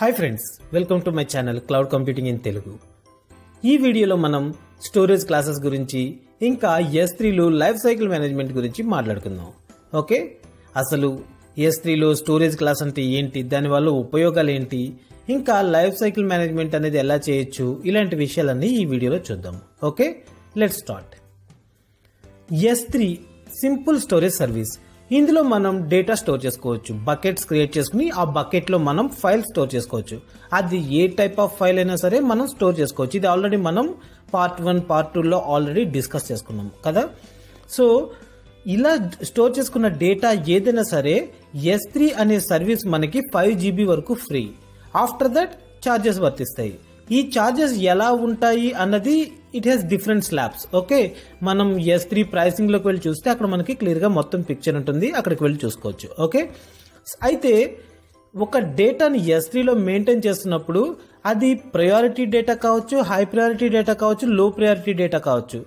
Hi friends, welcome to my channel cloud computing in Telugu. ఈ వీడియోలో మనం స్టోరేజ్ క్లాసెస్ గురించి ఇంకా S3లో లైఫ్ సైకిల్ మేనేజ్మెంట్ గురించి మాట్లాడుకుందాం. ఓకే, అసలు S3లో స్టోరేజ్ క్లాస్ అంటే ఏంటి, దానివల్ల ఉపయోగాలు ఏంటి, ఇంకా లైఫ్ సైకిల్ మేనేజ్మెంట్ అనేది ఎలా చేయొచ్చు, ఇలాంటి విషయాలన్నీ ఈ వీడియోలో చూద్దాం. Okay, let's start. S3 simple storage service. ఇందులో మనం డేటా స్టోర్ చేసుకోవచ్చు. బకెట్స్ క్రియేట్ చేసుకుని ఆ బకెట్ లో మనం ఫైల్ స్టోర్ చేసుకోవచ్చు. అది ఏ టైప్ ఆఫ్ ఫైల్ అయినా సరే మనం స్టోర్ చేసుకోవచ్చు. ఇది ఆల్రెడీ మనం పార్ట్ 1 పార్ట్ 2లో ఆల్రెడీ డిస్కస్ చేసుకున్నాం కదా. సో ఇలా స్టోర్ చేసుకున్న డేటా ఏదైనా సరే S3 అనే సర్వీస్ మనకి 5 GB వరకు ఫ్రీ. ఆఫ్టర్ దట్ ఛార్జెస్ వర్తిస్తాయి. ఈ ఛార్జెస్ ఎలా ఉంటాయి అన్నది it has different slabs. Okay, మనం S3 ప్రైసింగ్ లోకి వెళ్ళి చూస్తే అక్కడ మనకి క్లియర్ గా మొత్తం పిక్చర్ ఉంటుంది, అక్కడికి వెళ్ళి చూసుకోవచ్చు. ఓకే, అయితే ఒక డేటాని S3లో మెయింటైన్ చేస్తున్నప్పుడు అది ప్రయారిటీ డేటా కావచ్చు, హై ప్రయారిటీ డేటా కావచ్చు, లో ప్రయారిటీ డేటా కావచ్చు,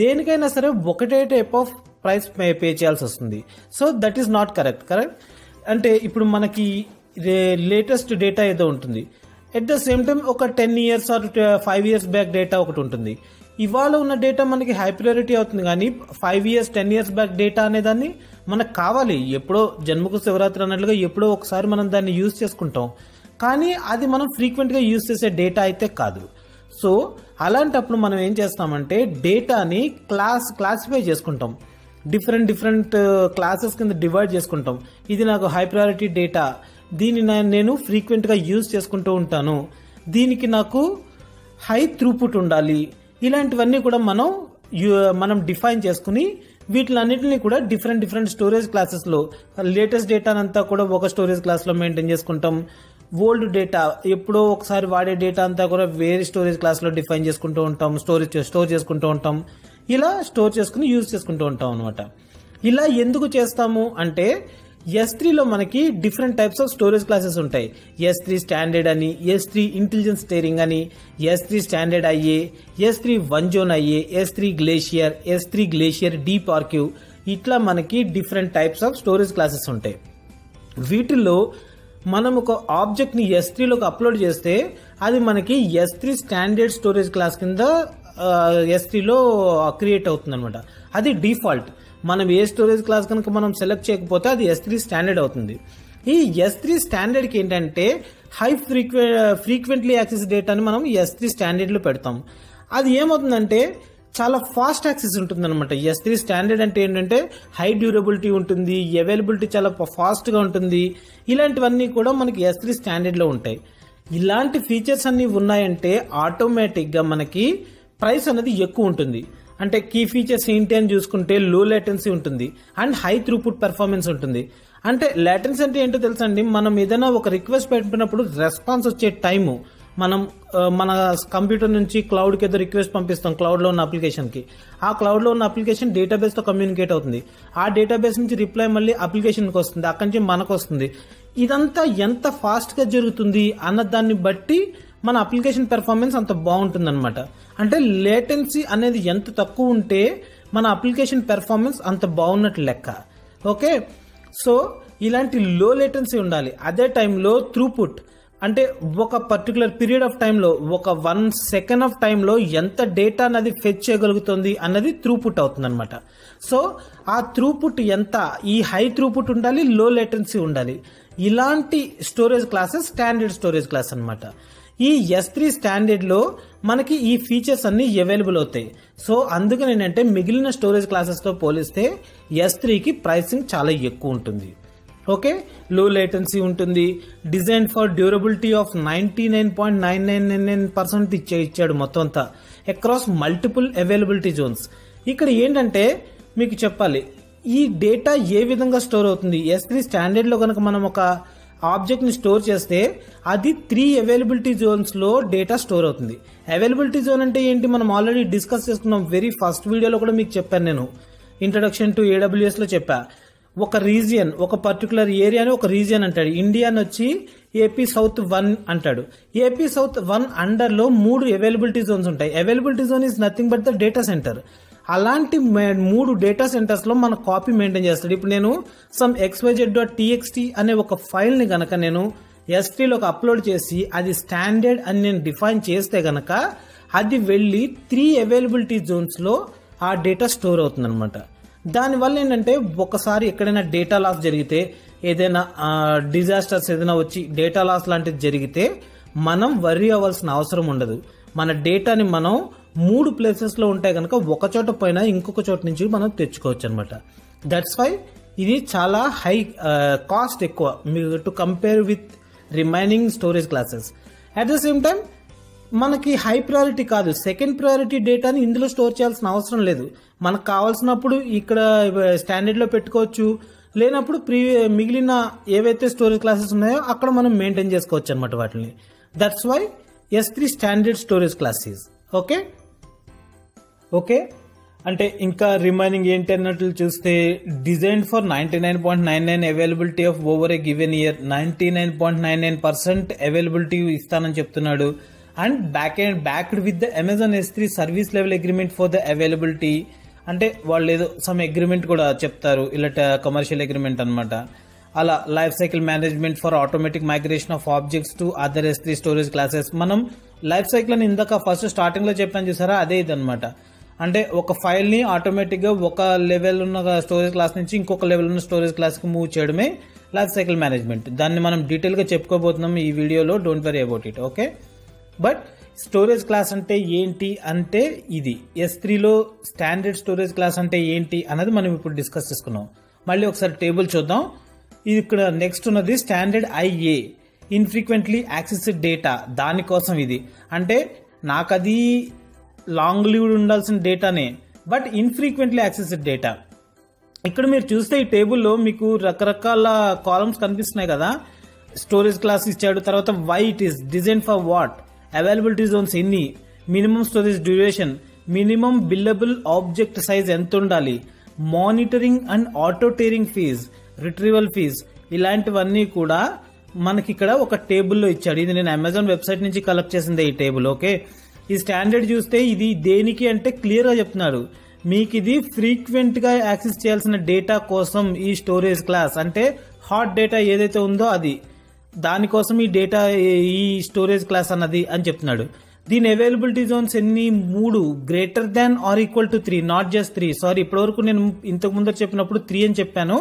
దేనికైనా సరే ఒకటే టైప్ ఆఫ్ ప్రైస్ పే చేయాల్సి వస్తుంది. So that is not correct. అంటే ఇప్పుడు మనకి లేటెస్ట్ డేటా ఏదో ఉంటుంది, ఎట్ ద సేమ్ టైం ఒక 10 years or 5 years back data ఒకటి ఉంటుంది. ఇవాళ ఉన్న డేటా మనకి హై ప్రయారిటీ అవుతుంది, కానీ 5 years 10 years బ్యాక్ డేటా అనేదాన్ని మనకు కావాలి. ఎప్పుడో జన్మకు శివరాత్రి అన్నట్లుగా ఎప్పుడో ఒకసారి మనం దాన్ని యూజ్ చేసుకుంటాం, కానీ అది మనం ఫ్రీక్వెంట్ గా యూజ్ చేసే డేటా అయితే కాదు. సో అలాంటప్పుడు మనం ఏం చేస్తామంటే డేటాని క్లాసిఫై చేసుకుంటాం. డిఫరెంట్ క్లాసెస్ కింద డివైడ్ చేసుకుంటాం. ఇది నాకు హై ప్రయారిటీ డేటా, దీన్ని నేను ఫ్రీక్వెంట్ గా యూజ్ చేసుకుంటూ ఉంటాను, దీనికి నాకు హై త్రూపుట్ ఉండాలి, ఇలాంటివన్నీ కూడా మనం డిఫైన్ చేసుకుని వీటిలన్నిటిని కూడా డిఫరెంట్ స్టోరేజ్ క్లాసెస్ లో లేటెస్ట్ డేటానంతా కూడా ఒక స్టోరేజ్ క్లాస్ లో మెయింటైన్ చేసుకుంటాం. ఓల్డ్ డేటా ఎప్పుడో ఒకసారి వాడే డేటా అంతా కూడా వేరే స్టోరేజ్ క్లాస్ లో డిఫైన్ చేసుకుంటూ ఉంటాం, స్టోర్ చేసుకుంటూ ఉంటాం. ఇలా స్టోర్ చేసుకుని యూజ్ చేసుకుంటూ ఉంటాం అనమాట. ఇలా ఎందుకు చేస్తాము అంటే S3లో మనకి different types of storage classes ఉంటాయి. S3 స్టాండర్డ్ అని, S3 ఇంటెలిజెన్స్ స్టీరింగ్ అని, S3 standard IA, S3 one zone IA, S3 glacier, S3 glacier deep RQ, ఇట్లా మనకి different types of storage classes ఉంటాయి. వీటిల్లో మనం ఒక ఆబ్జెక్ట్ ని S3లోకి అప్లోడ్ చేస్తే అది మనకి S3 స్టాండర్డ్ స్టోరేజ్ క్లాస్ కింద S3లో క్రియేట్ అవుతుంది అనమాట. అది డిఫాల్ట్. మనం ఏ స్టోరేజ్ క్లాస్ కనుక మనం సెలెక్ట్ చేయకపోతే అది S3 స్టాండర్డ్ అవుతుంది. ఈ S3 స్టాండర్డ్ కి ఏంటంటే హై ఫ్రీక్వెంట్లీ యాక్సెస్ డేటాని మనం S3 స్టాండర్డ్ లో పెడతాం. అది ఏమవుతుందంటే చాలా ఫాస్ట్ యాక్సెస్ ఉంటుంది అనమాట. S3 స్టాండర్డ్ అంటే ఏంటంటే హై డ్యూరబిలిటీ ఉంటుంది, అవైలబిలిటీ చాలా ఫాస్ట్ గా ఉంటుంది. ఇలాంటివన్నీ కూడా మనకి S3 స్టాండర్డ్ లో ఉంటాయి. ఇలాంటి ఫీచర్స్ అన్ని ఉన్నాయంటే ఆటోమేటిక్ గా మనకి ప్రైస్ అనేది ఎక్కువ ఉంటుంది. అంటే కీ ఫీచర్స్ ఏంటి అని చూసుకుంటే లో లేటెన్సీ ఉంటుంది అండ్ హై త్రూపుట్ పెర్ఫార్మెన్స్ ఉంటుంది. అంటే లేటెన్సీ అంటే ఏంటో తెలుసా అండి, మనం ఏదైనా ఒక రిక్వెస్ట్ పెట్టినప్పుడు రెస్పాన్స్ వచ్చే టైము, మనం మన కంప్యూటర్ నుంచి క్లౌడ్కి ఏదో రిక్వెస్ట్ పంపిస్తాం క్లౌడ్లో ఉన్న అప్లికేషన్కి, ఆ క్లౌడ్లో ఉన్న అప్లికేషన్ డేటాబేస్తో కమ్యూనికేట్ అవుతుంది, ఆ డేటాబేస్ నుంచి రిప్లై మళ్ళీ అప్లికేషన్కి వస్తుంది, అక్కడి నుంచి మనకు వస్తుంది. ఇదంతా ఎంత ఫాస్ట్గా జరుగుతుంది అన్న దాన్ని బట్టి మన అప్లికేషన్ పెర్ఫార్మెన్స్ అంత బాగుంటుంది అనమాట. అంటే లేటెన్సీ అనేది ఎంత తక్కువ ఉంటే మన అప్లికేషన్ పెర్ఫార్మెన్స్ అంత బాగున్నట్టు లెక్క. ఓకే, సో ఇలాంటి లో లేటెన్సీ ఉండాలి. అదే టైంలో త్రూపుట్ అంటే ఒక పర్టికులర్ పీరియడ్ ఆఫ్ టైంలో ఒక 1 second ఆఫ్ టైంలో ఎంత డేటా అనేది ఫెచ్ చేయగలుగుతుంది అన్నది త్రూపుట్ అవుతుంది అనమాట. సో ఆ త్రూపుట్ ఎంత, ఈ హై త్రూపుట్ ఉండాలి, లో లేటెన్సీ ఉండాలి. ఇలాంటి storage classes standard storage class అనమాట. ఈ S3 స్టాండర్డ్ లో మనకి ఈ ఫీచర్స్ అన్ని అవైలబుల్ అవుతాయి. సో అందుకని ఏంటంటే మిగిలిన స్టోరేజ్ క్లాసెస్ తో పోలిస్తే S3కి ప్రైసింగ్ చాలా ఎక్కువ ఉంటుంది. ఓకే, లో లేటెన్సీ ఉంటుంది, డిజైన్ ఫర్ డ్యూరబిలిటీ ఆఫ్ 99.999% ఇచ్చాడు మొత్తం అంతా అక్రాస్ మల్టిపుల్ అవైలబిలిటీ జోన్స్. ఇక్కడ ఏంటంటే మీకు చెప్పాలి, ఈ డేటా ఏ విధంగా స్టోర్ అవుతుంది. S3 స్టాండర్డ్ లో కనుక మనం ఒక ఆబ్జెక్ట్ ని స్టోర్ చేస్తే అది 3 అవైలబిలిటీ జోన్స్ లో డేటా స్టోర్ అవుతుంది. అవైలబిలిటీ జోన్ అంటే ఏంటి మనం ఆల్రెడీ డిస్కస్ చేసుకున్నాం. వెరీ ఫస్ట్ వీడియోలో కూడా మీకు చెప్పాను, నేను ఇంట్రడక్షన్ టు AWS లో చెప్పా. ఒక రీజియన్, ఒక పర్టికులర్ ఏరియాని ఒక రీజియన్ అంటాడు. ఇండియాని వచ్చి AP South 1 అంటాడు. AP South 1 అండర్ లో 3 అవైలబిలిటీ జోన్స్ ఉంటాయి. Availability zone is nothing but the data centre. అలాంటి 3 డేటా సెంటర్స్ లో మన కాపీ మెయింటైన్ చేస్తాడు. ఇప్పుడు నేను some xyz.txt అనే ఒక ఫైల్ ని గనక నేను S3లోకి అప్లోడ్ చేసి అది స్టాండర్డ్ అని నేను డిఫైన్ చేస్తే గనక అది వెళ్ళి 3 అవైలబిలిటీ జోన్స్లో ఆ డేటా స్టోర్ అవుతుంది అనమాట. దానివల్ల ఏంటంటే ఒకసారి ఎక్కడైనా డేటా లాస్ జరిగితే, ఏదైనా డిజాస్టర్స్ ఏదైనా వచ్చి డేటా లాస్ లాంటిది జరిగితే మనం వర్రీ అవ్వాల్సిన అవసరం ఉండదు. మన డేటాని మనం 3 ప్లేసెస్లో ఉంటే కనుక ఒక చోట పైన ఇంకొక చోట నుంచి మనం తెచ్చుకోవచ్చు అనమాట. దట్స్ వై ఇది చాలా హై కాస్ట్ ఎక్కువ మీరు to compare with remaining storage classes. At the same time మనకి హై ప్రయారిటీ కాదు, సెకండ్ ప్రయారిటీ డేటాని ఇందులో స్టోర్ చేయాల్సిన అవసరం లేదు. మనకు కావాల్సినప్పుడు ఇక్కడ స్టాండర్డ్లో పెట్టుకోవచ్చు, లేనప్పుడు మిగిలిన ఏవైతే స్టోరేజ్ క్లాసెస్ ఉన్నాయో అక్కడ మనం మెయింటైన్ చేసుకోవచ్చు అనమాట వాటిని. That's why S3 standard storage class is okay. అంటే ఇంకా రిమైనింగ్ ఏంటి అన్నట్లు చూస్తే design for 99.99 availability of over a given year, 99.99% availability ఇస్తానని చెప్తున్నాడు. And backed with the Amazon S3 service level agreement for the availability. అంటే వాళ్ళు ఏదో సమ్ అగ్రిమెంట్ కూడా చెప్తారు, ఇలా కమర్షియల్ అగ్రిమెంట్ అనమాట. అలా life cycle management for automatic migration of objects to other S3 storage classes. మనం లైఫ్ సైకిల్ అని ఇందాక ఫస్ట్ స్టార్టింగ్ లో చెప్పాను చూసారా, అదే ఇదనమాట. అంటే ఒక ఫైల్ ని ఆటోమేటిక్ గా ఒక లెవెల్ ఉన్న స్టోరేజ్ క్లాస్ నుంచి ఇంకొక లెవెల్ ఉన్న స్టోరేజ్ క్లాస్ కి మూవ్ చేయడమే లైఫ్ సైకిల్ మేనేజ్మెంట్. దాన్ని మనం డీటెయిల్ గా చెప్పుకోబోతున్నాం ఈ వీడియోలో, don't worry about it. Okay, but storage class అంటే ఏంటి అంటే ఇది S3లో స్టాండర్డ్ స్టోరేజ్ క్లాస్ అంటే ఏంటి అన్నది మనం ఇప్పుడు డిస్కస్ చేసుకున్నాం. మళ్ళీ ఒకసారి టేబుల్ చూద్దాం. ఇది ఇక్కడ నెక్స్ట్ ఉన్నది standard IA, infrequently accessed data. దానికోసం ఇది అంటే నాకు అది లాంగ్ లివ్డ్ ఉండాల్సిన డేటానే, బట్ ఇన్ఫ్రీక్వెంట్లీ యాక్సెస్డ్ డేటా. ఇక్కడ మీరు చూస్తే ఈ టేబుల్లో మీకు రకరకాల కాలమ్స్ కనిపిస్తున్నాయి కదా. స్టోరేజ్ క్లాస్ ఇచ్చాడు, తర్వాత why it is, design for what, availability zones ఎన్ని, minimum storage duration, minimum billable object size ఎంత ఉండాలి, monitoring and auto tiering fees, retrieval fees, ఇలాంటివన్నీ కూడా మనకి ఇక్కడ ఒక టేబుల్లో ఇచ్చాడు. ఇది నేను అమెజాన్ వెబ్సైట్ నుంచి కలెక్ట్ చేసిందే ఈ టేబుల్. ఓకే, ఈ స్టాండర్డ్ చూస్తే ఇది దేనికి అంటే క్లియర్ గా చెప్తున్నాడు, మీకు ఇది ఫ్రీక్వెంట్ గా యాక్సెస్ చేయాల్సిన డేటా కోసం ఈ స్టోరేజ్ క్లాస్, అంటే హాట్ డేటా ఏదైతే ఉందో అది, దానికోసం ఈ డేటా ఈ స్టోరేజ్ క్లాస్ అన్నది అని చెప్తున్నాడు. దీని అవైలబిలిటీ జోన్స్ ఎన్ని, 3, greater than or equal to 3, not just 3. Sorry, ఇప్పటివరకు నేను ఇంతకు ముందర చెప్పినప్పుడు 3 అని చెప్పాను,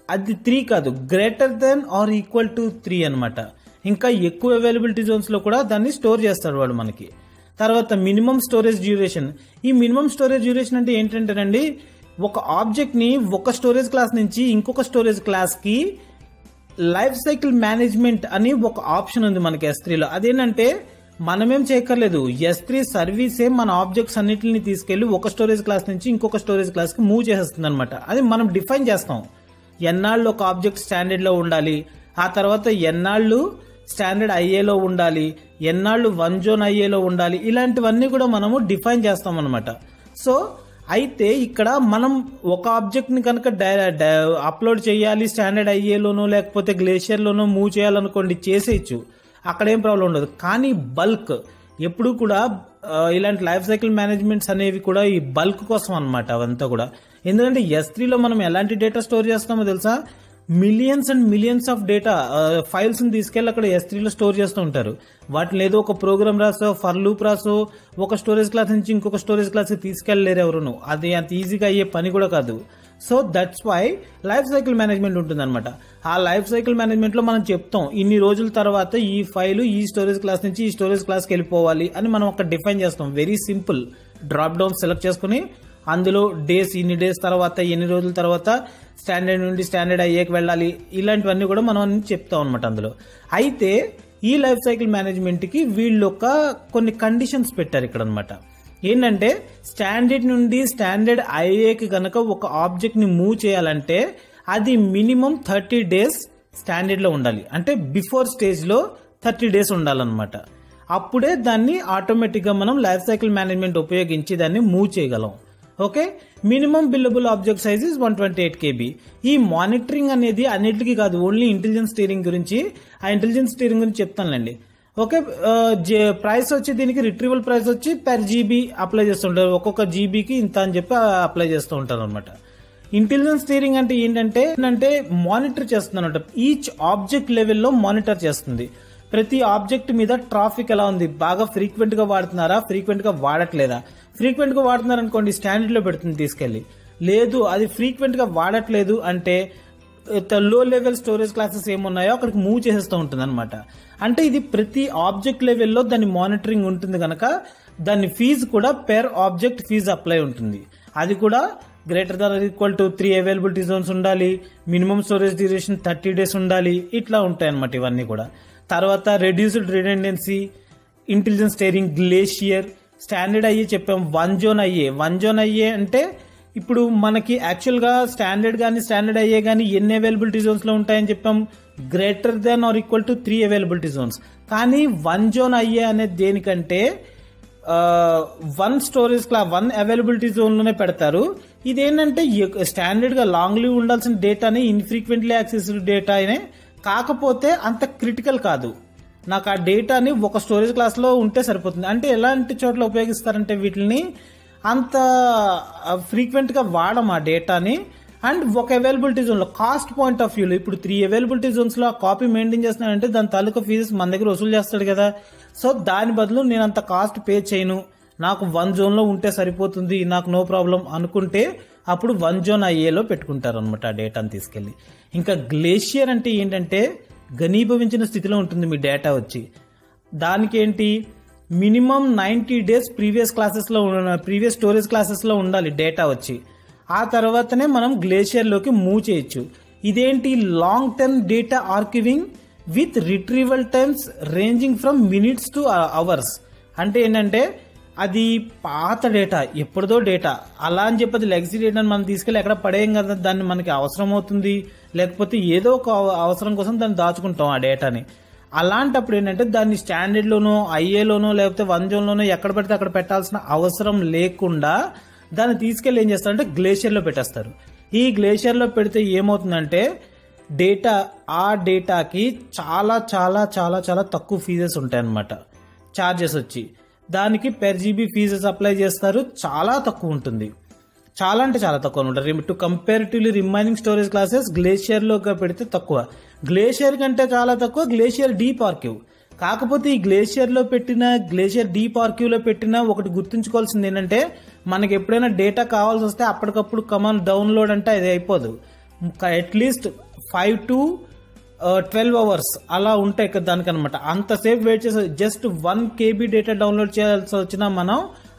అది 3 కాదు, greater than or equal to 3 అనమాట. ఇంకా ఎక్కువ అవైలబిలిటీ జోన్స్ లో కూడా దాన్ని స్టోర్ చేస్తాడు వాడు మనకి. తర్వాత మినిమం స్టోరేజ్ డ్యూరేషన్. ఈ మినిమం స్టోరేజ్ డ్యూరేషన్ అంటే ఏంటంటేనండి, ఒక ఆబ్జెక్ట్ ని ఒక స్టోరేజ్ క్లాస్ నుంచి ఇంకొక స్టోరేజ్ క్లాస్ కి లైఫ్ సైకిల్ మేనేజ్మెంట్ అని ఒక ఆప్షన్ ఉంది మనకి S3లో. అదేంటంటే మనమేం చేయక్కర్లేదు, S3 సర్వీసే మన ఆబ్జెక్ట్స్ అన్నిటిని తీసుకెళ్లి ఒక స్టోరేజ్ క్లాస్ నుంచి ఇంకొక స్టోరేజ్ క్లాస్ కి మూవ్ చేసేస్తుంది అనమాట. అది మనం డిఫైన్ చేస్తాం, ఎన్నాళ్ళు ఒక ఆబ్జెక్ట్ స్టాండర్డ్ లో ఉండాలి, ఆ తర్వాత ఎన్నాళ్ళు స్టాండర్డ్ IAలో ఉండాలి, ఎన్నాళ్ళు 1 జోన్ IAలో ఉండాలి, ఇలాంటివన్నీ కూడా మనము డిఫైన్ చేస్తాం అనమాట. సో అయితే ఇక్కడ మనం ఒక ఆబ్జెక్ట్ ని కనుక అప్లోడ్ చేయాలి స్టాండర్డ్ IAలోనో లేకపోతే గ్లేషియర్లోనో మూవ్ చేయాలనుకోండి, చేసేయచ్చు, అక్కడేం ప్రాబ్లం ఉండదు. కానీ బల్క్ ఎప్పుడు కూడా ఇలాంటి లైఫ్ సైకిల్ మేనేజ్మెంట్స్ అనేవి కూడా ఈ బల్క్ కోసం అనమాట అవంతా కూడా. ఎందుకంటే S3లో మనం ఎలాంటి డేటా స్టోర్ చేస్తామో తెలుసా, millions and millions of data files ని తీసుకెళ్లి అక్కడ S3లో స్టోర్ చేస్తూ ఉంటారు. వాటిని ఏదో ఒక programme Raso for loop Raso ఒక స్టోరేజ్ క్లాస్ నుంచి ఇంకొక స్టోరేజ్ క్లాస్ కి తీసుకెళ్లేరు ఎవరును, అది అంత ఈజీగా అయ్యే పని కూడా కాదు. So that's why life cycle management ఉంటుంది అనమాట. ఆ లైఫ్ సైకిల్ మేనేజ్మెంట్ లో మనం చెప్తాం ఇన్ని రోజుల తర్వాత ఈ ఫైల్ ఈ స్టోరేజ్ క్లాస్ నుంచి ఈ స్టోరేజ్ క్లాస్ కి వెళ్ళిపోవాలి అని మనం అక్కడ డిఫైన్ చేస్తాం. Very simple, drop down select చేసుకుని అందులో డేస్, ఇన్ని డేస్ తర్వాత, ఎన్ని రోజుల తర్వాత స్టాండర్డ్ నుండి స్టాండర్డ్ IAకి వెళ్ళాలి, ఇలాంటివన్నీ కూడా మనం చెప్తాం అనమాట అందులో. అయితే ఈ లైఫ్ సైకిల్ మేనేజ్మెంట్ కి వీళ్ళు కొన్ని కండిషన్స్ పెట్టారు ఇక్కడ అనమాట. ఏంటంటే స్టాండర్డ్ నుండి స్టాండర్డ్ IAకి గనక ఒక ఆబ్జెక్ట్ ని మూవ్ చేయాలంటే అది మినిమం 30 డేస్ స్టాండర్డ్ లో ఉండాలి, అంటే బిఫోర్ స్టేజ్ లో 30 డేస్ ఉండాలన్నమాట. అప్పుడే దాన్ని ఆటోమేటిక్ గా మనం లైఫ్ సైకిల్ మేనేజ్మెంట్ ఉపయోగించి దాన్ని మూవ్ చేయగలం. Okay, minimum billable object size is 128 KB. ఈ మానిటరింగ్ అనేది అన్నిటికీ కాదు, ఓన్లీ ఇంటెలిజెన్స్ స్టీరింగ్ గురించి, ఆ ఇంటెలిజెన్స్ స్టీరింగ్ గురించి చెప్తానులేండి. ఓకే, ప్రైస్ వచ్చి దీనికి రిట్రీవల్ ప్రైస్ వచ్చి per GB అప్లై చేస్తుంటారు, ఒక్కొక్క జీబీకి ఇంత అని చెప్పి అప్లై చేస్తూ ఉంటారు అనమాట. ఇంటెలిజెన్స్ స్టీరింగ్ అంటే ఏంటంటే మానిటర్ చేస్తుంది అనమాట. ఈచ్ ఆబ్జెక్ట్ లెవెల్లో మానిటర్ చేస్తుంది. ప్రతి ఆబ్జెక్ట్ మీద ట్రాఫిక్ ఎలా ఉంది, బాగా ఫ్రీక్వెంట్ గా వాడుతున్నారా, ఫ్రీక్వెంట్ గా వాడట్లేదా. ఫ్రీక్వెంట్ గా వాడుతున్నారు అనుకోండి స్టాండర్డ్ లో పెడుతుంది తీసుకెళ్లి. లేదు అది ఫ్రీక్వెంట్ గా వాడట్లేదు అంటే లో లెవెల్ స్టోరేజ్ క్లాసెస్ ఏమున్నాయో అక్కడికి మూవ్ చేసేస్తూ ఉంటుంది అనమాట. అంటే ఇది ప్రతి ఆబ్జెక్ట్ లెవెల్లో దాని మానిటరింగ్ ఉంటుంది కనుక దాని ఫీజు కూడా పెర్ ఆబ్జెక్ట్ ఫీజు అప్లై ఉంటుంది. అది కూడా greater than equal to 3 availability Jones ఉండాలి, మినిమం స్టోరేజ్ డ్యూరేషన్ 30 days ఉండాలి. ఇట్లా ఉంటాయి అనమాట ఇవన్నీ కూడా. తర్వాత reduced redundancy, intelligence steering, glacier, standard అయ్యే చెప్పాం. వన్ జోన్ అయ్యే అంటే ఇప్పుడు మనకి యాక్చువల్ గా స్టాండర్డ్ అయ్యే కానీ ఎన్ని అవైలబిలిటీ జోన్స్ లో ఉంటాయని చెప్పాం, greater than or equal to 3 availability Jones. కానీ వన్ జోన్ అయ్యే అనేది దేనికంటే వన్ అవైలబిలిటీ జోన్ లోనే పెడతారు. ఇదేంటంటే స్టాండర్డ్ గా లాంగ్ లీవ్ ఉండాల్సిన డేటాని ఇన్ఫ్రీక్వెంట్లీ యాక్సెస్డ్ డేటానే, కాకపోతే అంత క్రిటికల్ కాదు. నాకు ఆ డేటాని ఒక స్టోరేజ్ క్లాస్ లో ఉంటే సరిపోతుంది. అంటే ఎలాంటి చోట్ల ఉపయోగిస్తారంటే వీటిని అంత ఫ్రీక్వెంట్ గా వాడము ఆ డేటాని. అండ్ ఒక అవైలబిలిటీ జోన్ లో కాస్ట్ పాయింట్ ఆఫ్ వ్యూలో ఇప్పుడు 3 అవైలబిలిటీ జోన్స్ లో ఆ కాపీ మెయింటైన్ చేస్తున్నాడంటే దాని తాలూకా ఫీజెస్ మన దగ్గర వసూలు చేస్తాడు కదా. సో దాని బదులు నేను అంత కాస్ట్ పే చేయను, నాకు వన్ జోన్ లో ఉంటే సరిపోతుంది, నాకు నో ప్రాబ్లం అనుకుంటే అప్పుడు వన్ జోన్ అయ్యేలో పెట్టుకుంటారు అనమాట ఆ డేటాను తీసుకెళ్లి. ఇంకా గ్లేషియర్ అంటే ఏంటంటే ఘనీభవించిన స్థితిలో ఉంటుంది మీ డేటా వచ్చి. దానికేంటి minimum 90 days previous storage classes లో ఉండాలి డేటా వచ్చి. ఆ తర్వాతనే మనం గ్లేషియర్ లోకి మూవ్ చేయొచ్చు. ఇదేంటి long term data archiving with retrieval times ranging from minutes two hours. అంటే ఏంటంటే అది పాత డేటా, ఎప్పుడుదో డేటా, అలా అని చెప్పి అది లెగసీ డేటాని మనం తీసుకెళ్ళి ఎక్కడ పడేయం కదా, దాన్ని మనకి అవసరం అవుతుంది, లేకపోతే ఏదో ఒక అవసరం కోసం దాన్ని దాచుకుంటాం ఆ డేటాని. అలాంటప్పుడు ఏంటంటే దాన్ని స్టాండర్డ్ లోనో ఐఏలోనో లేకపోతే వన్ జోన్ లోనో ఎక్కడ పడితే అక్కడ పెట్టాల్సిన అవసరం లేకుండా దాన్ని తీసుకెళ్లి ఏం చేస్తారంటే గ్లేషియర్ లో పెట్టేస్తారు. ఈ గ్లేషియర్ లో పెడితే ఏమవుతుందంటే ఆ డేటాకి చాలా చాలా చాలా చాలా తక్కువ ఫీజెస్ ఉంటాయి అన్నమాట. చార్జెస్ వచ్చి దానికి పెర్ జీబీ ఫీజెస్ అప్లై చేస్తారు, చాలా తక్కువ ఉంటుంది. చాలా అంటే చాలా తక్కువ అనమాట. To comparatively remaining storage classes glacier లో పెడితే తక్కువ. గ్లేషియర్ కంటే చాలా తక్కువ గ్లేషియర్ డీప్ ఆర్కైవ్. కాకపోతే ఈ గ్లేషియర్ డీప్ ఆర్కైవ్ లో పెట్టిన ఒకటి గుర్తుంచుకోవాల్సింది ఏంటంటే మనకి ఎప్పుడైనా డేటా కావాల్సి వస్తే అప్పటికప్పుడు కమాండ్ డౌన్లోడ్ అంటే అది అయిపోదు. అట్లీస్ట్ 5 to 12 hours అలా ఉంటాయి దానికనమాట. అంతసేపు వెయిట్ చేసి జస్ట్ 1 KB డేటా డౌన్లోడ్ చేయాల్సి వచ్చినా మనం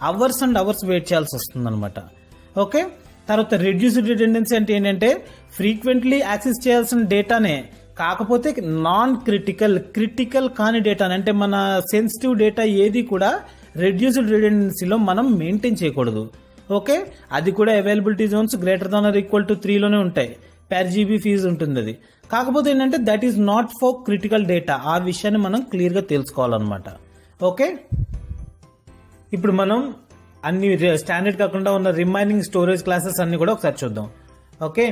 అవర్స్ అండ్ అవర్స్ వెయిట్ చేయాల్సి వస్తుంది అనమాట. ఓకే, తర్వాత రెడ్యూస్డ్ రిడెండెన్సీ అంటే ఏంటంటే ఫ్రీక్వెంట్లీ యాక్సెస్ చేయాల్సిన డేటానే, కాకపోతే నాన్ క్రిటికల్ కాని డేటా అంటే మన సెన్సిటివ్ డేటా ఏది కూడా రెడ్యూస్డ్ రిడెండెన్సీలో మనం మెయింటైన్ చేయకూడదు. ఓకే, అది కూడా availability Jones greater than or equal to 3 లోనే ఉంటాయి. పెర్ జీబీ ఫీజు ఉంటుంది అది. కాకపోతే ఏంటంటే that is not for critical data. ఆ విషయాన్ని మనం క్లియర్ గా తెలుసుకోవాలన్నమాట. ఓకే, ఇప్పుడు మనం అన్ని స్టాండర్డ్ కాకుండా ఉన్న రిమైనింగ్ స్టోరేజ్ క్లాసెస్ అన్ని కూడా ఒకసారి చూద్దాం. ఓకే,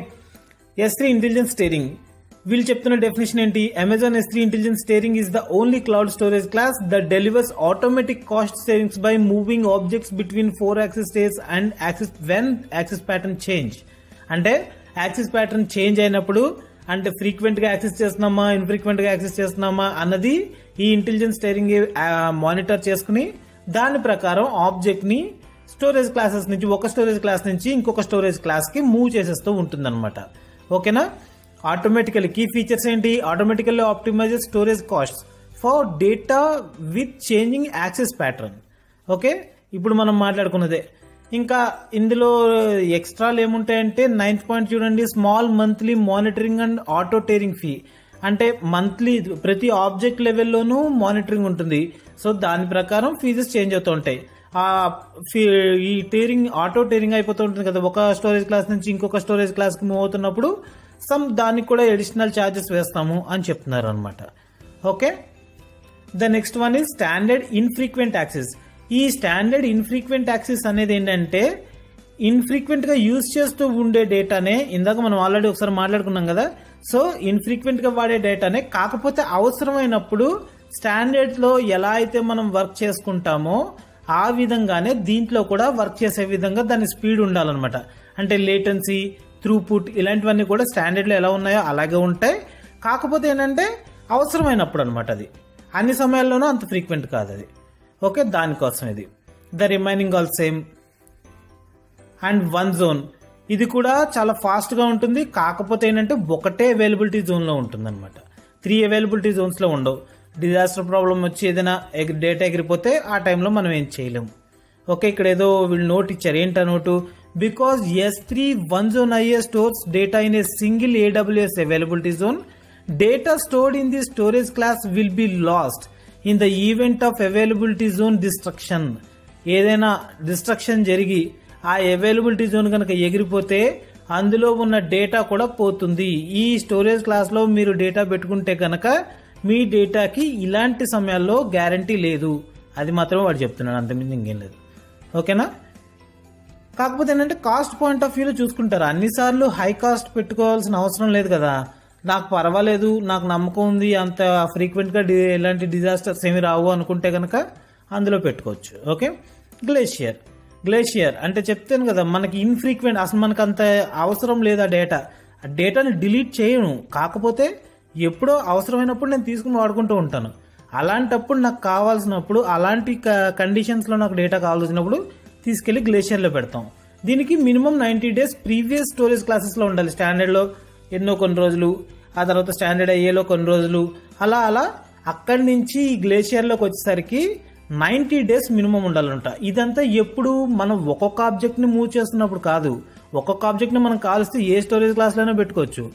S3 ఇంటెలిజెన్స్ స్టీరింగ్ వీళ్ళు చెప్తున్న డెఫినేషన్ ఏంటి? Amazon S3 intelligence steering is the only cloud storage class that delivers automatic cost savings by moving objects between 4 access states and when access pattern change. అంటే access pattern change అయినప్పుడు అంటే frequent గా access చేస్తున్నామా infrequent గా access చేస్తున్నామా అన్నది ఈ intelligence steering monitor చేసుకుని దాని ప్రకారం ఆబ్జెక్ట్ ని స్టోరేజ్ క్లాసెస్ నుంచి ఒక స్టోరేజ్ క్లాస్ నుంచి ఇంకొక స్టోరేజ్ క్లాస్ కి మూవ్ చేసేస్తూ ఉంటుంది అనమాట. ఓకేనా, ఆటోమేటికల్లీ కీ ఫీచర్స్ ఏంటి? Automatically optimises storage cost for data with changing access pattern. Okay, ఇప్పుడు మనం మాట్లాడుకున్నదే. ఇంకా ఇందులో ఎక్స్ట్రాలు ఏముంటాయంటే 9th పాయింట్ చూడండి, small monthly monitoring and auto tiering fee. అంటే మంత్లీ ప్రతి ఆబ్జెక్ట్ లెవెల్లోనూ మానిటరింగ్ ఉంటుంది. సో దాని ప్రకారం ఫీజెస్ చేంజ్ అవుతూ ఉంటాయి. ఈ ఆటో టేరింగ్ అయిపోతూ ఉంటుంది కదా, ఒక స్టోరేజ్ క్లాస్ నుంచి ఇంకొక స్టోరేజ్ క్లాస్ కి మూవ్ అవుతున్నప్పుడు దానికి కూడా అడిషనల్ ఛార్జెస్ వేస్తాము అని చెప్తున్నారు అనమాట. Okay, the next one is standard infrequent access. ఈ స్టాండర్డ్ ఇన్ఫ్రీక్వెంట్ యాక్సెస్ అనేది ఏంటంటే ఇన్ఫ్రీక్వెంట్ గా యూజ్ చేస్తూ ఉండే డేటానే, ఇందాక మనం ఆల్రెడీ ఒకసారి మాట్లాడుకున్నాం కదా. సో ఇన్ఫ్రీక్వెంట్ గా వాడే డేటానే, కాకపోతే అవసరమైనప్పుడు స్టాండర్డ్ లో ఎలా అయితే మనం వర్క్ చేసుకుంటామో ఆ విధంగానే దీంట్లో కూడా వర్క్ చేసే విధంగా దాని స్పీడ్ ఉండాలన్నమాట. అంటే లేటెన్సీ, త్రూపుట్ ఇలాంటివన్నీ కూడా స్టాండర్డ్లో ఎలా ఉన్నాయో అలాగే ఉంటాయి. కాకపోతే ఏంటంటే అవసరమైనప్పుడు అనమాట, అది అన్ని సమయాల్లోనూ అంత ఫ్రీక్వెంట్ కాదు అది. ఓకే, దానికోసం ఇది. The remaining all same. And one zone, ఇది కూడా చాలా ఫాస్ట్గా ఉంటుంది. కాకపోతే ఏంటంటే ఒకటే అవైలబిలిటీ జోన్లో ఉంటుంది అనమాట, 3 అవైలబిలిటీ జోన్స్లో ఉండవు. డిజాస్టర్ ప్రాబ్లం వచ్చి ఏదైనా డేటా ఎగిరిపోతే ఆ టైంలో మనం ఏం చేయలేము. ఓకే, ఇక్కడ ఏదో వీళ్ళు నోట్ ఇచ్చారు. ఏంటా note? Because S3 one zone IA stores data in a single AWS availability zone, data stored in the storage class will be lost in the event of availability zone destruction. ఏదైనా destruction జరిగి ఆ availability zone కనుక ఎగిరిపోతే అందులో ఉన్న data కూడా పోతుంది. ఈ స్టోరేజ్ క్లాస్లో మీరు డేటా పెట్టుకుంటే కనుక మీ డేటాకి ఇలాంటి సమయాల్లో గ్యారంటీ లేదు. అది మాత్రమే వాడు చెప్తున్నాడు, అంతకుమించి ఇంకేం లేదు. ఓకేనా? కాకపోతే ఏంటంటే కాస్ట్ పాయింట్ ఆఫ్ వ్యూలో చూసుకుంటారు. అన్నిసార్లు హై కాస్ట్ పెట్టుకోవాల్సిన అవసరం లేదు కదా. నాకు పర్వాలేదు, నాకు నమ్మకం ఉంది, అంత ఫ్రీక్వెంట్గా ఎలాంటి డిజాస్టర్స్ ఏమి రావు అనుకుంటే కనుక అందులో పెట్టుకోవచ్చు. ఓకే, గ్లేషియర్ అంటే చెప్తాను కదా, మనకి ఇన్ఫ్రీక్వెంట్, అసలు మనకు అంత అవసరం లేదు ఆ డేటాని డిలీట్ చేయను. కాకపోతే ఎప్పుడో అవసరమైనప్పుడు నేను తీసుకుని వాడుకుంటూ ఉంటాను. అలాంటప్పుడు నాకు కావాల్సినప్పుడు, అలాంటి కండిషన్స్లో నాకు డేటా కావాల్సినప్పుడు తీసుకెళ్లి గ్లేషియర్లో పెడతాం. దీనికి మినిమం 90 days ప్రీవియస్ స్టోరేజ్ క్లాసెస్లో ఉండాలి. స్టాండర్డ్లో కొన్ని రోజులు, ఆ తర్వాత స్టాండర్డ్ IAలో కొన్ని రోజులు, అలా అక్కడి నుంచి ఈ గ్లేషియర్లోకి వచ్చేసరికి 90 days మినిమం ఉండాలంట. ఇదంతా ఎప్పుడు మనం ఒక్కొక్క ఆబ్జెక్ట్ని మూవ్ చేస్తున్నప్పుడు కాదు, ఒక్కొక్క ఆబ్జెక్ట్ని మనం కాల్స్తే ఏ స్టోరేజ్ క్లాస్లోనే పెట్టుకోవచ్చు.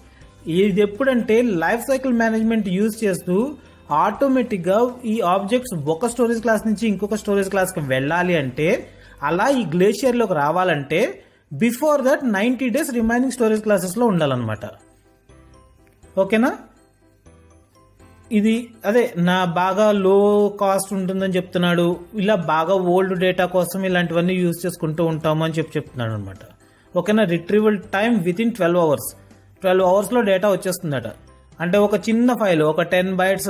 ఇది ఎప్పుడంటే లైఫ్ సైకిల్ మేనేజ్మెంట్ యూజ్ చేస్తూ ఆటోమేటిక్గా ఈ ఆబ్జెక్ట్స్ ఒక స్టోరేజ్ క్లాస్ నుంచి ఇంకొక స్టోరేజ్ క్లాస్కి వెళ్ళాలి అంటే, అలా ఈ గ్లేషియర్లోకి రావాలంటే before that 90 days remaining storage క్లాసెస్లో ఉండాలన్నమాట. ఓకేనా? ఇది అదే నా బాగా లో కాస్ట్ ఉంటుందని చెప్తున్నాడు. ఇలా బాగా ఓల్డ్ డేటా కోసం ఇలాంటివన్నీ యూజ్ చేసుకుంటూ ఉంటాము అని చెప్తున్నాడు అనమాట. ఓకేనా? Retrieval time within 12 hours. 12 hours డేటా వచ్చేస్తుందట. అంటే ఒక చిన్న ఫైల్, ఒక 10 bytes,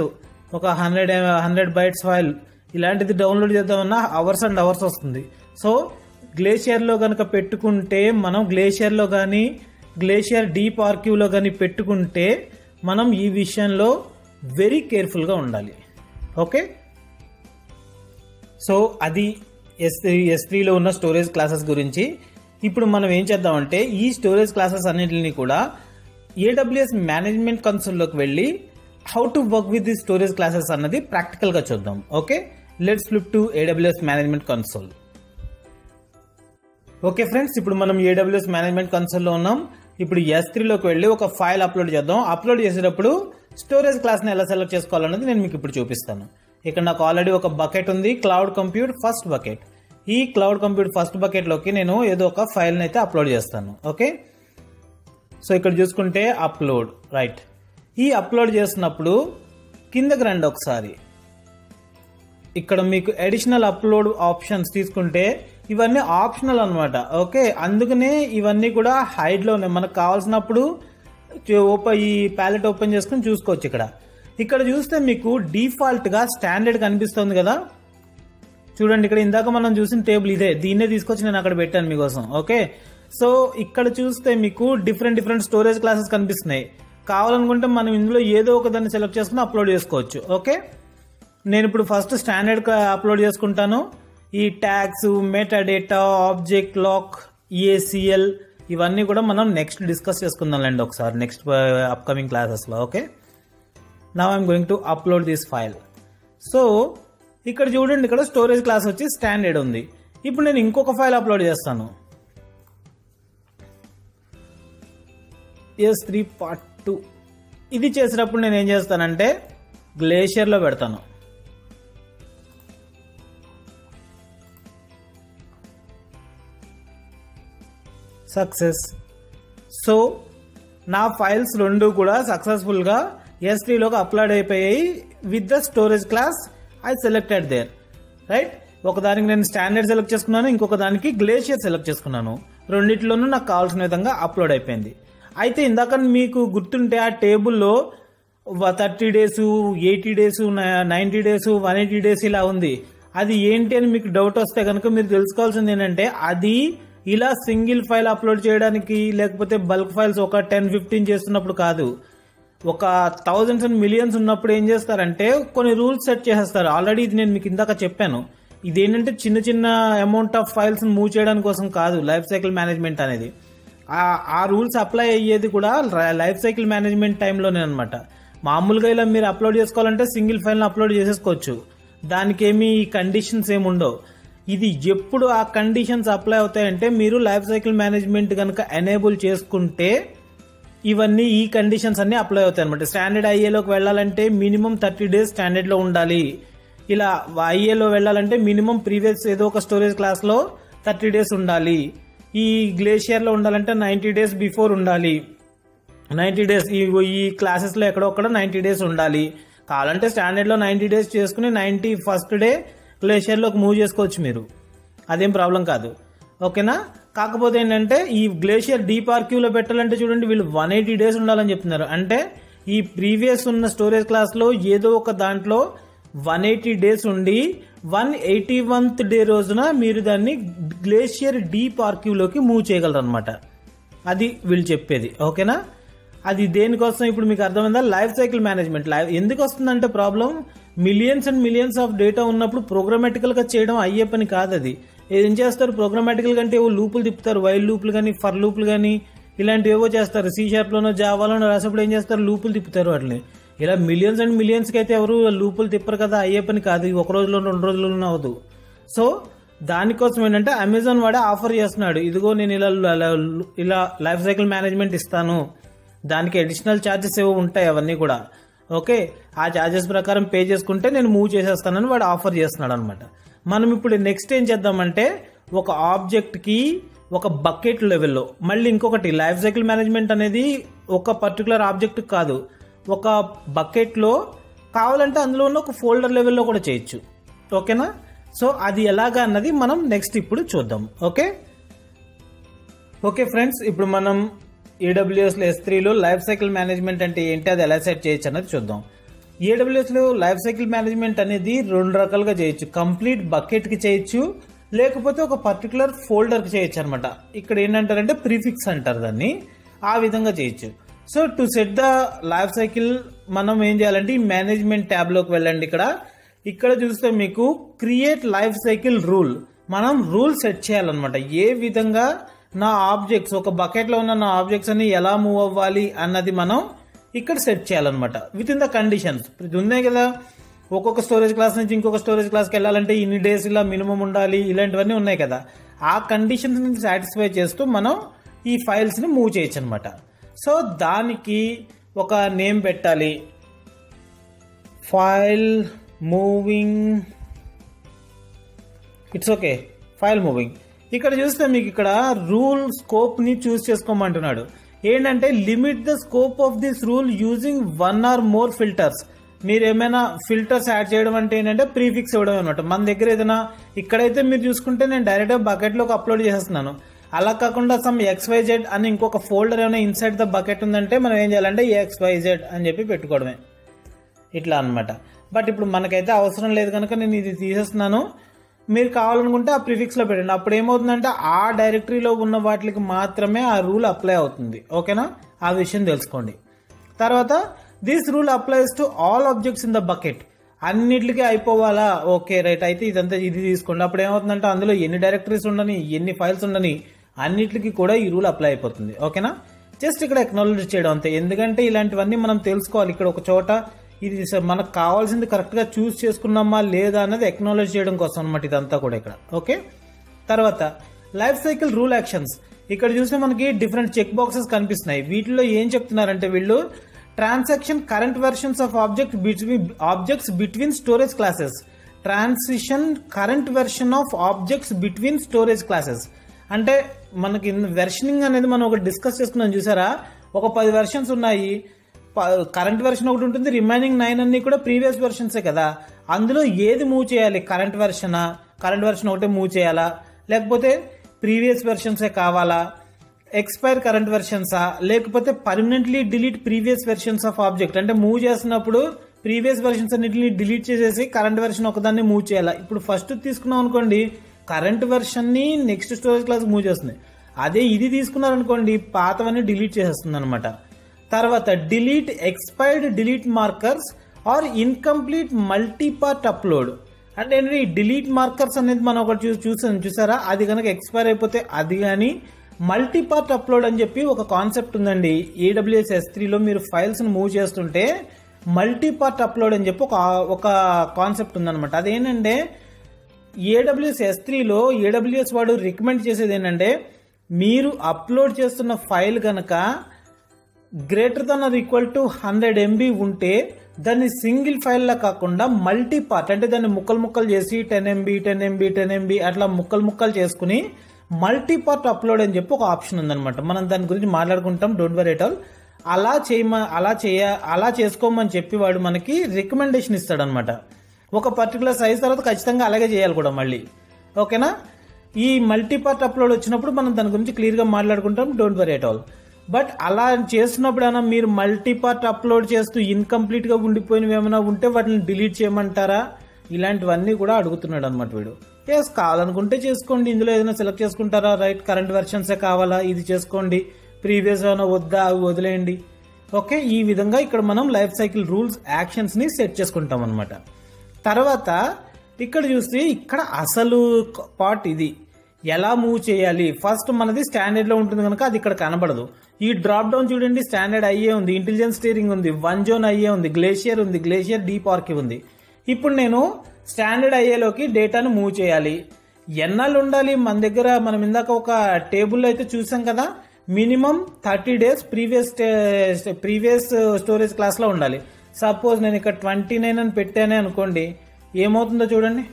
ఒక 100 bytes ఫైల్ ఇలాంటిది డౌన్లోడ్ చేద్దామన్నా అవర్స్ అండ్ అవర్స్ వస్తుంది. సో గ్లేషియర్లో కనుక పెట్టుకుంటే, మనం గ్లేషియర్లో కానీ గ్లేషియర్ డీప్ ఆర్కీవ్లో కానీ పెట్టుకుంటే మనం ఈ విషయంలో వెరీ కేర్ఫుల్గా ఉండాలి. ఓకే, సో అది S3లో ఉన్న స్టోరేజ్ క్లాసెస్ గురించి. ఇప్పుడు మనం ఏం చేద్దామంటే ఈ స్టోరేజ్ క్లాసెస్ అన్నింటినీ కూడా AWS మేనేజ్మెంట్ కన్సోల్లోకి వెళ్ళి how to work with the storage classes అన్నది ప్రాక్టికల్గా చూద్దాం. Okay, let's flip to AWS management console. Okay friends, ఇప్పుడు మనం AWS మేనేజ్మెంట్ కన్సోల్లో ఉన్నాం. ఇప్పుడు S3లోకి వెళ్ళి ఒక ఫైల్ అప్లోడ్ చేద్దాం. అప్లోడ్ చేసేటప్పుడు స్టోరేజ్ క్లాస్ని ఎలా సెలెక్ట్ చేసుకోవాలన్నది నేను మీకు ఇప్పుడు చూపిస్తాను. ఇక్కడ నాకు ఆల్రెడీ ఒక బకెట్ ఉంది, క్లౌడ్ కంప్యూట్ ఫస్ట్ బకెట్. ఈ క్లౌడ్ కంప్యూట్ ఫస్ట్ బకెట్లోకి నేను ఏదో ఒక ఫైల్ని అయితే అప్లోడ్ చేస్తాను. ఓకే, సో ఇక్కడ చూసుకుంటే అప్లోడ్, రైట్. ఈ అప్లోడ్ చేసినప్పుడు కిందకి రండి ఒకసారి. ఇక్కడ మీకు అడిషనల్ అప్లోడ్ ఆప్షన్స్ తీసుకుంటే ఇవన్నీ ఆప్షనల్ అనమాట. ఓకే, అందుకనే ఇవన్నీ కూడా హైడ్లో ఉన్నాయి. మనకు కావాల్సినప్పుడు ఈ ప్యాలెట్ ఓపెన్ చేసుకుని చూసుకోవచ్చు. ఇక్కడ చూస్తే మీకు డిఫాల్ట్గా స్టాండర్డ్ కనిపిస్తుంది కదా, చూడండి. ఇక్కడ ఇందాక మనం చూసిన టేబుల్ ఇదే, దీన్నే తీసుకొచ్చి నేను అక్కడ పెట్టాను మీకోసం. ఓకే, సో ఇక్కడ చూస్తే మీకు డిఫరెంట్ స్టోరేజ్ క్లాసెస్ కనిపిస్తున్నాయి. కావాలనుకుంటే మనం ఇందులో ఏదో ఒక దాన్ని సెలెక్ట్ చేసుకుని అప్లోడ్ చేసుకోవచ్చు. ఓకే, నేను ఇప్పుడు ఫస్ట్ స్టాండర్డ్ అప్లోడ్ చేసుకుంటాను. ఈ tags, metadata, object lock, EACL ఇవన్నీ కూడా మనం నెక్స్ట్ డిస్కస్ చేసుకుందాంలేండి ఒకసారి నెక్స్ట్ అప్కమింగ్ క్లాసెస్లో. Okay, now I'm going to upload this file. So ఇక్కడ చూడండి, ఇక్కడ స్టోరేజ్ క్లాస్ వచ్చి స్టాండర్డ్ ఉంది. ఇప్పుడు నేను ఇంకొక ఫైల్ అప్లోడ్ చేస్తాను, S3 part 2. ఇది చేసేటప్పుడు నేను ఏం చేస్తానంటే గ్లేషియర్లో పెడతాను. సక్సెస్. సో నా ఫైల్స్ రెండు కూడా సక్సెస్ఫుల్గా S3లోకి అప్లోడ్ అయిపోయాయి with the storage class I selected there, right. ఒకదానికి నేను స్టాండర్డ్ సెలెక్ట్ చేసుకున్నాను, ఇంకొక దానికి గ్లేషియర్ సెలెక్ట్ చేసుకున్నాను. రెండిట్లోనూ నాకు కావాల్సిన విధంగా అప్లోడ్ అయిపోయింది. అయితే ఇందాక మీకు గుర్తుంటే ఆ టేబుల్లో 30 days, 80 days, 90 days, 180 days ఇలా ఉంది. అది ఏంటి అని మీకు డౌట్ వస్తే కనుక మీరు తెలుసుకోవాల్సింది ఏంటంటే అది ఇలా సింగిల్ ఫైల్ అప్లోడ్ చేయడానికి లేకపోతే బల్క్ ఫైల్స్ ఒక 10-15 చేస్తున్నప్పుడు కాదు, ఒక థౌజండ్స్ అండ్ మిలియన్స్ ఉన్నప్పుడు ఏం చేస్తారంటే కొన్ని రూల్స్ సెట్ చేసేస్తారు. ఆల్రెడీ ఇది నేను మీకు ఇందాక చెప్పాను. ఇదేంటంటే చిన్న చిన్న అమౌంట్ ఆఫ్ ఫైల్స్ మూవ్ చేయడానికి కోసం కాదు లైఫ్ సైకిల్ మేనేజ్మెంట్ అనేది. ఆ రూల్స్ అప్లై అయ్యేది కూడా లైఫ్ సైకిల్ మేనేజ్మెంట్ టైంలోనే అనమాట. మామూలుగా ఇలా మీరు అప్లోడ్ చేసుకోవాలంటే సింగిల్ ఫైల్ని అప్లోడ్ చేసేసుకోవచ్చు, దానికి ఏమి కండిషన్స్ ఏమి ఉండవు. ఇది ఎప్పుడు ఆ కండిషన్స్ అప్లై అవుతాయంటే మీరు లైఫ్ సైకిల్ మేనేజ్మెంట్ కనుక ఎనేబుల్ చేసుకుంటే ఇవన్నీ ఈ కండిషన్స్ అన్ని అప్లై అవుతాయి అనమాట. స్టాండర్డ్ ఐఏలోకి వెళ్ళాలంటే మినిమం 30 days స్టాండర్డ్లో ఉండాలి. ఇలా ఐఏలో వెళ్ళాలంటే మినిమం ప్రీవియస్ ఏదో ఒక స్టోరేజ్ క్లాస్లో 30 days ఉండాలి. ఈ గ్లేషియర్లో ఉండాలంటే 90 days బిఫోర్ ఉండాలి. 90 days ఈ క్లాసెస్లో ఎక్కడొక్కడ 90 days ఉండాలి. కావాలంటే స్టాండర్డ్లో 90 days చేసుకుని 91st day గ్లేషియర్లోకి మూవ్ చేసుకోవచ్చు మీరు, అదేం ప్రాబ్లం కాదు. ఓకేనా? కాకపోతే ఏంటంటే ఈ గ్లేషియర్ డీప్ ఆర్క్యూలో పెట్టాలంటే చూడండి వీళ్ళు 180 days ఉండాలని చెప్తున్నారు. అంటే ఈ ప్రీవియస్ ఉన్న స్టోరేజ్ క్లాస్లో ఏదో ఒక దాంట్లో 180 days ఉండి 181th day రోజున మీరు దాన్ని గ్లేషియర్ డీప్ ఆర్క్యూలోకి మూవ్ చేయగలరు అనమాట. అది వీళ్ళు చెప్పేది. ఓకేనా? అది దేనికోసం ఇప్పుడు మీకు అర్థమైందా? Life cycle management. ఎందుకు వస్తుందంటే problem, millions and millions of data ఉన్నప్పుడు ప్రోగ్రామాటికల్ గా చేయడం అయ్యే పని కాదు. అది ఏం చేస్తారు ప్రోగ్రామాటికల్ కంటే ఏవో లూపులు తిప్పుతారు, వైల్ లూపులు కానీ ఫర్ లూపులు కానీ ఇలాంటివి ఏవో చేస్తారు. C#లోనో జావాలోనో రాసేప్పుడు ఏం చేస్తారు, లూపులు తిప్పుతారు వాటిని. ఇలా మిలియన్స్ అండ్ మిలియన్స్ కి అయితే ఎవరు లూపులు తిప్పరు కదా, అయ్యే పని కాదు. ఒక రోజులో 2 రోజుల్లోనూ అవ్వదు. సో దానికోసం ఏంటంటే అమెజాన్ వాడే ఆఫర్ చేస్తున్నాడు, ఇదిగో నేను ఇలా లైఫ్ సైకిల్ మేనేజ్మెంట్ ఇస్తాను, దానికి అడిషనల్ ఛార్జెస్ ఏవో ఉంటాయి అవన్నీ కూడా. ఓకే, ఆ ఛార్జెస్ ప్రకారం పే చేసుకుంటే నేను మూవ్ చేసేస్తానని వాడు ఆఫర్ చేస్తున్నాడు అనమాట. మనం ఇప్పుడు నెక్స్ట్ ఏం చేద్దామంటే ఒక ఆబ్జెక్ట్ కి ఒక బకెట్ లెవెల్లో, మళ్ళీ ఇంకొకటి లైఫ్ సైకిల్ మేనేజ్మెంట్ అనేది ఒక పర్టికులర్ ఆబ్జెక్ట్ కాదు, ఒక బకెట్ లో కావాలంటే అందులో ఉన్న ఒక ఫోల్డర్ లెవెల్లో కూడా చేయొచ్చు. ఓకేనా? సో అది ఎలాగా అన్నది మనం నెక్స్ట్ ఇప్పుడు చూద్దాం. ఓకే ఫ్రెండ్స్, ఇప్పుడు మనం AWS లో S3లో లైఫ్ సైకిల్ మేనేజ్మెంట్ అంటే ఏంటి, అది ఎలా సెట్ చేయొచ్చు అన్నది చూద్దాం. AWS లో లైఫ్ సైకిల్ మేనేజ్మెంట్ అనేది 2 రకాలుగా చేయొచ్చు. కంప్లీట్ బకెట్ కి చేయొచ్చు, లేకపోతే ఒక పర్టికులర్ ఫోల్డర్ కి చేయొచ్చు అనమాట. ఇక్కడ ఏంటంటారంటే ప్రీఫిక్స్ అంటారు దాన్ని, ఆ విధంగా చేయొచ్చు. So to set the life cycle మనం ఏం చేయాలంటే ఈ మేనేజ్మెంట్ ట్యాబ్ లోకి వెళ్ళండి. ఇక్కడ చూస్తే మీకు క్రియేట్ లైఫ్ సైకిల్ రూల్, మనం రూల్ సెట్ చేయాలన్నమాట. ఏ విధంగా నా ఆబ్జెక్ట్స్, ఒక బకెట్ లో ఉన్న నా ఆబ్జెక్ట్స్ అన్ని ఎలా మూవ్ అవ్వాలి అన్నది మనం ఇక్కడ సెట్ చేయాలన్నమాట. విత్ ఇన్ ద కండిషన్స్ ఇది ఉన్నాయి కదా, ఒక్కొక్క స్టోరేజ్ క్లాస్ నుంచి ఇంకొక స్టోరేజ్ క్లాస్కి వెళ్ళాలంటే ఇన్ని డేస్ ఇలా మినిమం ఉండాలి, ఇలాంటివన్నీ ఉన్నాయి కదా. ఆ కండిషన్స్ ని సాటిస్ఫై చేస్తూ మనం ఈ ఫైల్స్ ని మూవ్ చేయొచ్చు అనమాట. సో దానికి ఒక నేమ్ పెట్టాలి, file moving, it's okay, file moving. ఇక్కడ చూస్తే మీకు ఇక్కడ రూల్ స్కోప్ ని చూస్ చేసుకోమంటున్నాడు. ఏంటంటే limit the scope of this rule using 1 or more filters. మీరు ఏమైనా ఫిల్టర్స్ యాడ్ చేయడం అంటే ఏంటంటే ప్రీఫిక్స్ ఇవ్వడం అనమాట. మన దగ్గర ఏదైనా ఇక్కడైతే మీరు చూసుకుంటే నేను డైరెక్ట్ గా బకెట్ లోకి అప్లోడ్ చేసేస్తున్నాను. అలా కాకుండా సమ్ XYZ అని ఇంకొక ఫోల్డర్ ఏమైనా ఇన్సైడ్ ద బకెట్ ఉందంటే మనం ఏం చేయాలంటే XYZ అని చెప్పి పెట్టుకోవడమే, ఇట్లా అనమాట. బట్ ఇప్పుడు మనకైతే అవసరం లేదు కనుక నేను ఇది తీసేస్తున్నాను. మీరు కావాలనుకుంటే ఆ ప్రిఫిక్స్ లో పెట్టండి. అప్పుడు ఏమవుతుందంటే ఆ డైరెక్టరీలో ఉన్న వాటికి మాత్రమే ఆ రూల్ అప్లై అవుతుంది. ఓకేనా? ఆ విషయం తెలుసుకోండి. తర్వాత this rule applies to all objects in the bucket. అన్నిటికీ అయిపోవాలా? ఓకే రైట్, అయితే ఇదంతా ఇది తీసుకోండి. అప్పుడు ఏమవుతుందంటే అందులో ఎన్ని డైరెక్టరీస్ ఉండని, ఎన్ని ఫైల్స్ ఉండని, అన్నిటికీ కూడా ఈ రూల్ అప్లై అయిపోతుంది. ఓకేనా? జస్ట్ ఇక్కడ ఎక్నాలజ్ చేయడం అంతే. ఎందుకంటే ఇలాంటివన్నీ మనం తెలుసుకోవాలి. ఇక్కడ ఒక చోట ఇది మనకు కావాల్సింది కరెక్ట్ గా చూస్ చేసుకున్నామా లేదా అన్నది ఎక్నాలజ్ చేయడం కోసం అనమాట ఇదంతా కూడా ఇక్కడ. ఓకే, తర్వాత లైఫ్ సైకిల్ రూల్ యాక్షన్స్. ఇక్కడ చూస్తే మనకి డిఫరెంట్ చెక్ బాక్సెస్ కనిపిస్తున్నాయి. వీటిలో ఏం చెప్తున్నారంటే వీళ్ళు transaction current versions of objects between storage classes. Transition current version of objects between storage classes అంటే మనకి వెర్షనింగ్ అనేది మనం ఒకటి డిస్కస్ చేసుకున్నాం చూసారా. ఒక 10 వెర్షన్స్ ఉన్నాయి, కరెంట్ వెర్షన్ ఒకటి ఉంటుంది, రిమైనింగ్ 9 అన్ని కూడా ప్రీవియస్ వెర్షన్సే కదా. అందులో ఏది మూవ్ చేయాలి? కరెంట్ వెర్షన్ ఒకటే మూవ్ చేయాలా, లేకపోతే ప్రీవియస్ వెర్షన్సే కావాలా, ఎక్స్పైర్ కరెంట్ వెర్షన్సా, లేకపోతే permanently delete previous versions of object. అంటే మూవ్ చేస్తున్నప్పుడు ప్రీవియస్ వెర్షన్స్ అన్నింటినీ డిలీట్ చేసేసి కరెంట్ వెర్షన్ ఒకదాన్ని మూవ్ చేయాలా. ఇప్పుడు ఫస్ట్ తీసుకున్నాం అనుకోండి, కరెంట్ వెర్షన్ని నెక్స్ట్ స్టోరేజ్ క్లాస్ మూవ్ చేస్తుంది. అదే ఇది తీసుకున్నారనుకోండి పాతవన్నీ డిలీట్ చేసేస్తుంది అనమాట. తర్వాత delete expired delete markers or incomplete multipart upload అంటే ఏంటంటే ఈ డిలీట్ మార్కర్స్ అనేది మనం ఒకటి చూసారా, అది కనుక ఎక్స్పైర్ అయిపోతే అది కానీ మల్టీపార్ట్ అప్లోడ్ అని చెప్పి ఒక కాన్సెప్ట్ ఉందండి. AWS S3లో మీరు ఫైల్స్ని మూవ్ చేస్తుంటే మల్టీపార్ట్ అప్లోడ్ అని చెప్పి ఒక కాన్సెప్ట్ ఉందన్నమాట. అదేంటంటే AWS S3లో AWS వాడు రికమెండ్ చేసేది ఏంటంటే మీరు అప్లోడ్ చేస్తున్న ఫైల్ కనుక greater than or equal to 100 MB ఉంటే దాన్ని సింగిల్ ఫైల్లా కాకుండా మల్టీ పార్ట్ అంటే దాన్ని ముక్కలు చేసి 10 MB 10 MB 10 MB అట్లా ముక్కలు చేసుకుని మల్టీ పార్ట్ అప్లోడ్ అని చెప్పి ఒక ఆప్షన్ ఉందన్నమాట. మనం దాని గురించి మాట్లాడుకుంటాం, డోంట్ వరీ ఎట్ ఆల్. అలా చేసుకోమని చెప్పి వాడు మనకి రికమెండేషన్ ఇస్తాడనమాట. ఒక పర్టికులర్ సైజ్ తర్వాత ఖచ్చితంగా అలాగే చేయాలి కూడా మళ్ళీ. ఓకేనా? ఈ మల్టీ పార్ట్ అప్లోడ్ వచ్చినప్పుడు మనం దాని గురించి క్లియర్గా మాట్లాడుకుంటాం, don't worry at all. But అలా చేస్తున్నప్పుడైనా మీరు మల్టీ పార్ట్ అప్లోడ్ చేస్తూ ఇన్కంప్లీట్గా ఉండిపోయినవి ఏమైనా ఉంటే వాటిని డిలీట్ చేయమంటారా, ఇలాంటివన్నీ కూడా అడుగుతున్నాడు అనమాట వీడు. ఎస్, కావాలనుకుంటే చేసుకోండి, ఇందులో ఏదైనా సెలెక్ట్ చేసుకుంటారా, రైట్ కరెంట్ వెర్షన్సే కావాలా ఇది చేసుకోండి, ప్రీవియస్ ఏమైనా వద్దా అవి వదిలేయండి. ఓకే, ఈ విధంగా ఇక్కడ మనం లైఫ్ సైకిల్ రూల్స్ యాక్షన్స్ని సెట్ చేసుకుంటాం అనమాట. తర్వాత ఇక్కడ చూస్తే ఇక్కడ అసలు పార్ట్ ఇది ఎలా మూవ్ చేయాలి. ఫస్ట్ మనది స్టాండర్డ్ లో ఉంటుంది కనుక అది ఇక్కడ కనబడదు. ఈ డ్రాప్ డౌన్ చూడండి, స్టాండర్డ్ ఐఏ ఉంది, ఇంటెలిజెన్స్ స్టీరింగ్ ఉంది, 1 జోన్ ఐఏ ఉంది, గ్లేషియర్ ఉంది, గ్లేషియర్ డీప్ ఆర్కివ్ ఉంది. ఇప్పుడు నేను స్టాండర్డ్ ఐఏలోకి డేటాను మూవ్ చేయాలి. ఎన్నాళ్ళు ఉండాలి మన దగ్గర? మనం ఇందాక ఒక టేబుల్లో అయితే చూసాం కదా, minimum 30 days previous storage class లో ఉండాలి. సపోజ్ నేను ఇక్కడ 29 అని పెట్టానే అనుకోండి, ఏమవుతుందో చూడండి.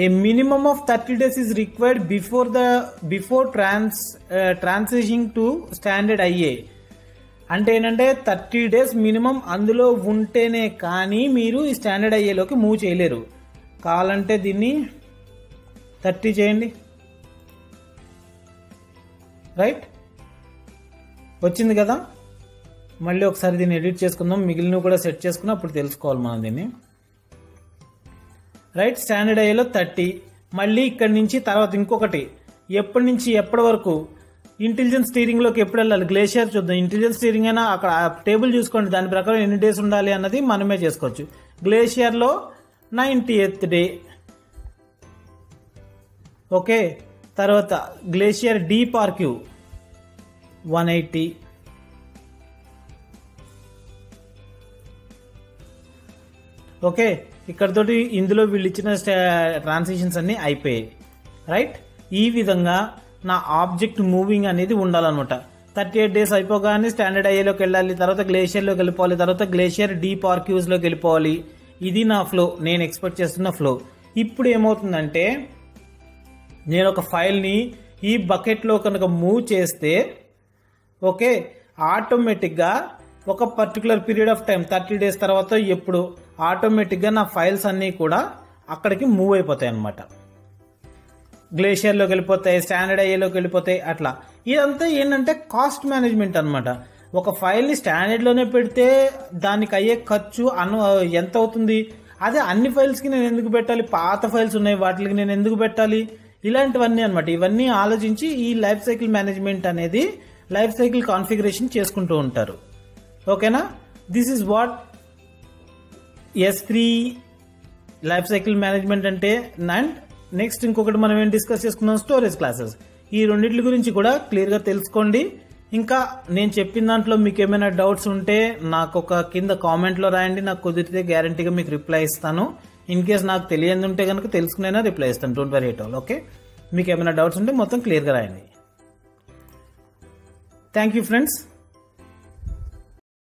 A minimum of 30 days is required before transitioning to standard IA. అంటే ఏంటంటే 30 days మినిమం అందులో ఉంటేనే కానీ మీరు ఈ స్టాండర్డ్ ఐఏలోకి మూవ్ చేయలేరు. కావాలంటే దీన్ని 30 చేయండి. రైట్, వచ్చింది కదా. మళ్ళీ ఒకసారి దీన్ని ఎడిట్ చేసుకుందాం, మిగిలినవి కూడా సెట్ చేసుకుని అప్పుడు తెలుసుకోవాలి మనం దీన్ని. రైట్, స్టాండర్డ్ ఐఏలో 30. మళ్ళీ ఇక్కడి నుంచి తర్వాత ఇంకొకటి, ఎప్పటి నుంచి ఎప్పటి వరకు ఇంటెలిజెన్స్ స్టీరింగ్ లోకి ఎప్పుడు వెళ్ళాలి, గ్లేషియర్ చూద్దాం. ఇంటెలిజెన్స్ స్టీరింగ్ అయినా అక్కడ టేబుల్ చూసుకోండి, దాని ప్రకారం ఎన్ని డేస్ ఉండాలి అన్నది మనమే చేసుకోవచ్చు. గ్లేషియర్ లో 90th డే. ఓకే, తర్వాత గ్లేషియర్ డీప్ ఆర్కివ్ 180. ఓకే, ఇక్కడతోటి ఇందులో వీళ్ళు ఇచ్చిన ట్రాన్సిషన్స్ అన్ని అయిపోయాయి. రైట్, ఈ విధంగా నా ఆబ్జెక్ట్ మూవింగ్ అనేది ఉండాలన్నమాట. 38 days అయిపోగానే స్టాండర్డ్ ఐఏలోకి వెళ్ళాలి, తర్వాత గ్లేషియర్లోకి వెళ్ళిపోవాలి, తర్వాత గ్లేషియర్ డీప్ ఆర్క్యూస్లోకి వెళ్ళిపోవాలి. ఇది నా ఫ్లో, నేను ఎక్స్పెక్ట్ చేస్తున్న ఫ్లో. ఇప్పుడు ఏమవుతుందంటే నేను ఒక ఫైల్ని ఈ బకెట్లో కనుక మూవ్ చేస్తే ఓకే ఆటోమేటిక్గా ఒక particular period of time 30 days తర్వాత ఎప్పుడు ఆటోమేటిక్గా నా ఫైల్స్ అన్నీ కూడా అక్కడికి మూవ్ అయిపోతాయి అన్నమాట. గ్లేషియర్లోకి వెళ్ళిపోతాయి, స్టాండర్డ్ ఐఏలోకి వెళ్ళిపోతాయి. అట్లా ఇదంతా ఏంటంటే కాస్ట్ మేనేజ్మెంట్ అనమాట. ఒక ఫైల్ని స్టాండర్డ్లోనే పెడితే దానికి అయ్యే ఖర్చు ఎంత అవుతుంది, అదే అన్ని ఫైల్స్కి నేను ఎందుకు పెట్టాలి, పాత ఫైల్స్ ఉన్నాయి వాటికి నేను ఎందుకు పెట్టాలి, ఇలాంటివన్నీ అనమాట. ఇవన్నీ ఆలోచించి ఈ లైఫ్ సైకిల్ మేనేజ్మెంట్ అనేది లైఫ్ సైకిల్ కాన్ఫిగరేషన్ చేసుకుంటూ ఉంటారు. ఓకేనా, this is what S3 life cycle management అంటే. అండ్ నెక్స్ట్ ఇంకొకటి మనం ఏం డిస్కస్ చేసుకున్నాం, స్టోరేజ్ క్లాసెస్. ఈ రెండింటి గురించి కూడా క్లియర్గా తెలుసుకోండి. ఇంకా నేను చెప్పిన దాంట్లో మీకు ఏమైనా డౌట్స్ ఉంటే నాకు ఒక కింద కామెంట్లో రాయండి, నాకు కుదిరితే గ్యారంటీగా మీకు రిప్లై ఇస్తాను. ఇన్ కేస్ నాకు తెలియదు ఉంటే కనుక తెలుసుకునేనా రిప్లై ఇస్తాను, don't worry at all. Okay, మీకు ఏమైనా డౌట్స్ ఉంటే మొత్తం క్లియర్గా రాయండి. Thank you friends.